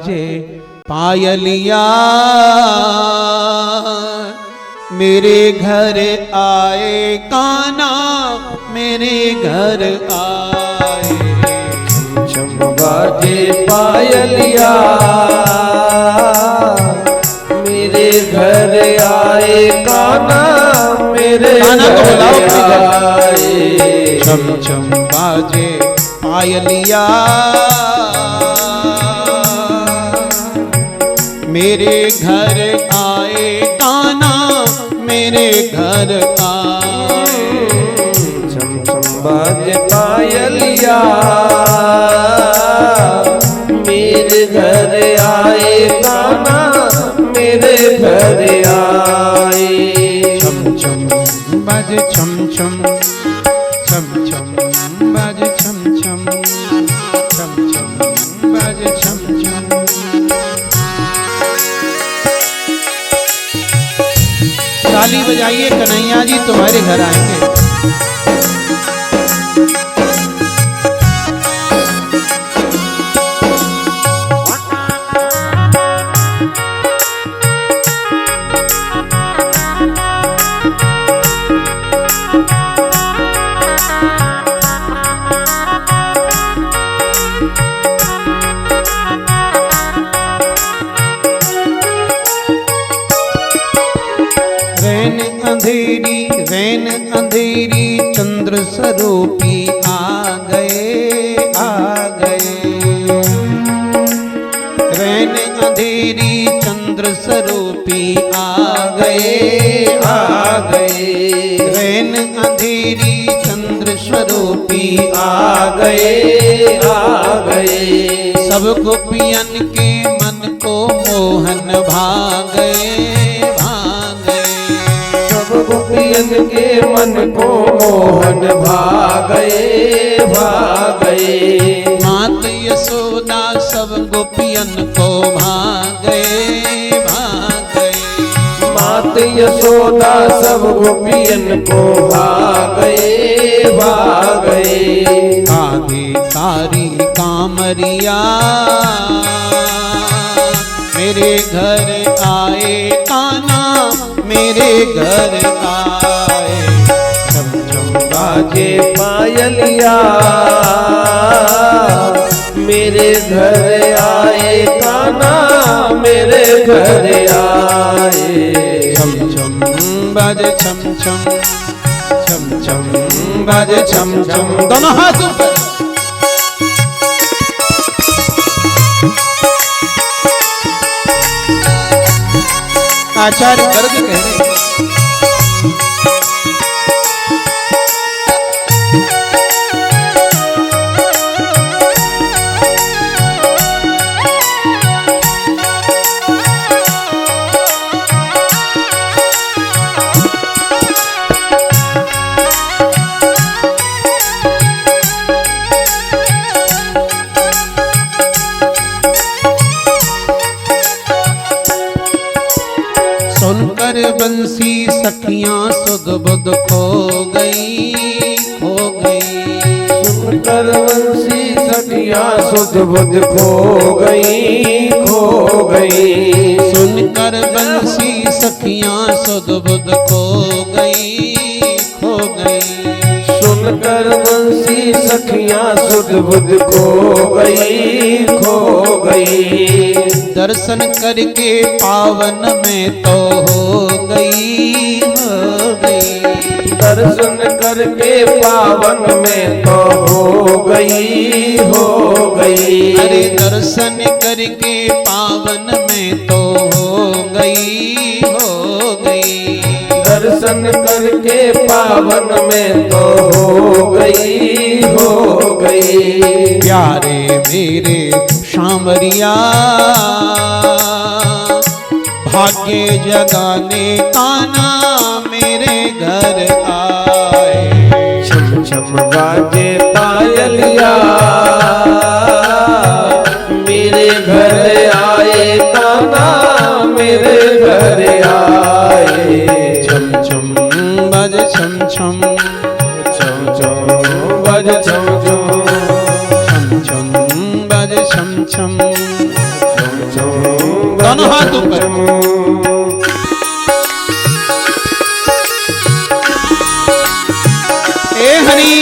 जे पायलिया मेरे घर आए कान्हा मेरे घर आए। छम बाजे पायलिया मेरे घर आए कान्हा मेरे घर आए। छम छम बाजे पायलिया मेरे घर आए कान्हा मेरे घर आए। छम छम बाजे पायलिया मेरे घर आए कान्हा मेरे घर आए। छम छम बाजे छम छम छम छम बाजे छम छम छम छम बाजे छम छम। ताली बजाइए कन्हैया जी तुम्हारे घर आएंगे। रैन अंधेरी चंद्र स्वरूपी आ गए आ गए। रैन अंधेरी चंद्र स्वरूपी आ गए आ गए। रैन अंधेरी चंद्र स्वरूपी आ गए आ गए। सब गोपियन के मन को मोहन भा गए गोपियन के मन को मोहन भागए भागए। मात यशोदा सब गोपियन को भागए भागए। मात यशोदा सब गोपियन को भागए भागए। आगे तारी कामरिया मेरे घर आए कान्हा मेरे घर आए। छम छम बाजे पायलिया मेरे घर आए कान्हा मेरे घर आए। छम छम बाजे छम छम छम छम बाजे छम छम। दोनों हाथ ऊपर। आचार्य गर्ग कह रहे सुनकर बंसी सखियां सुध बुध खो गई खो गई। सुनकर बंसी सखियां सुध बुध खो गई खो गई। सुनकर बंसी सखियां सुध बुध खो गई खो गई। सुनकर बंसी सखियां सुध बुध खो गई खो गई। दर्शन करके पावन में तो हो गई हो गई। दर्शन करके पावन में तो हो गई हो गई। अरे दर्शन करके पावन में तो हो गई हो गई। दर्शन करके पावन में तो हो गई हो गई। प्यारे मेरे शामरिया भाग्य जगाने कान्हा मेरे घर आए। छम छम बाजे पायलिया मेरे घर आए कान्हा मेरे घर आए। छम छम बाजे छम छम छम छम बाजे छम छम छम छम बाजे छम छम छम दोनों हाथ ऊपर। ए हरि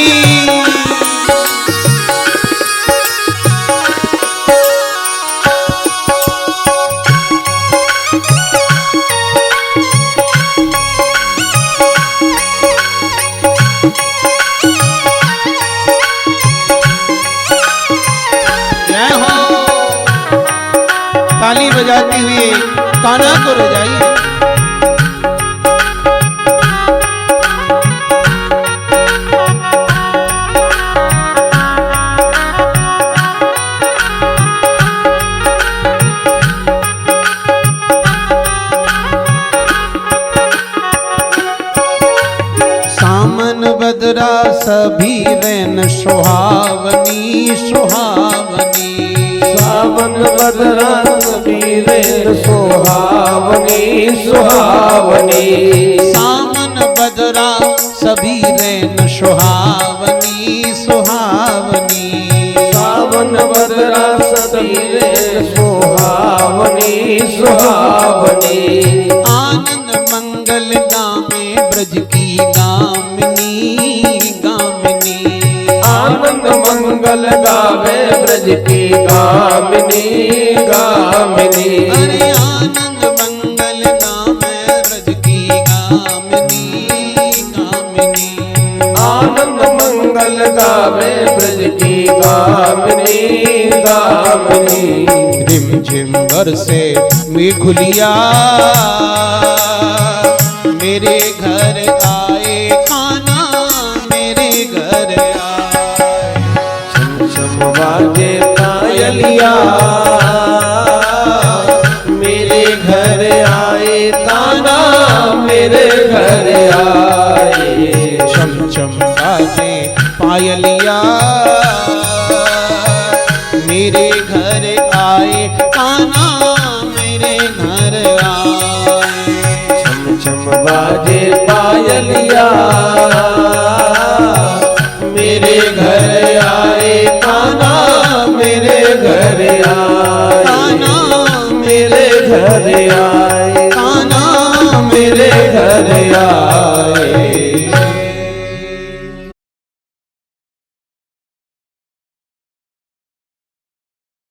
ताली बजाते हुए कान्हा को रजाइए। सामन बदरा सभी रैन सुहावनी सुहावनी। सावन बदरा समीरे सुहावनी सुहावनी। सामन बदरा सभी रैन सुहावनी सुहावनी। सावन बदरा समीरे सुहावनी सुहावनी। आनंद मंगल गामे ब्रज की गामिनी गामिनी। आनंद मंगल गावे ब्रज की गामिनी गामिनी। अरे आनंद मंगल गामे ब्रज की गामिनी गामिनी। आनंद मंगल गावे ब्रज की गामिनी गामिनी। रिम झिम बरसे मेघुलिया मेरे घर आए कान्हा मेरे घर आए। छम छम बाजे पायलिया मेरे घर आए कान्हा मेरे घर आए। छम छम बाजे पायलिया मेरे घर आए कान्हा मेरे घर आए। छम छम बाजे पायलिया मेरे घर आए कान्हा मेरे घर आए। कान्हा मेरे घर आए कान्हा मेरे घर आए।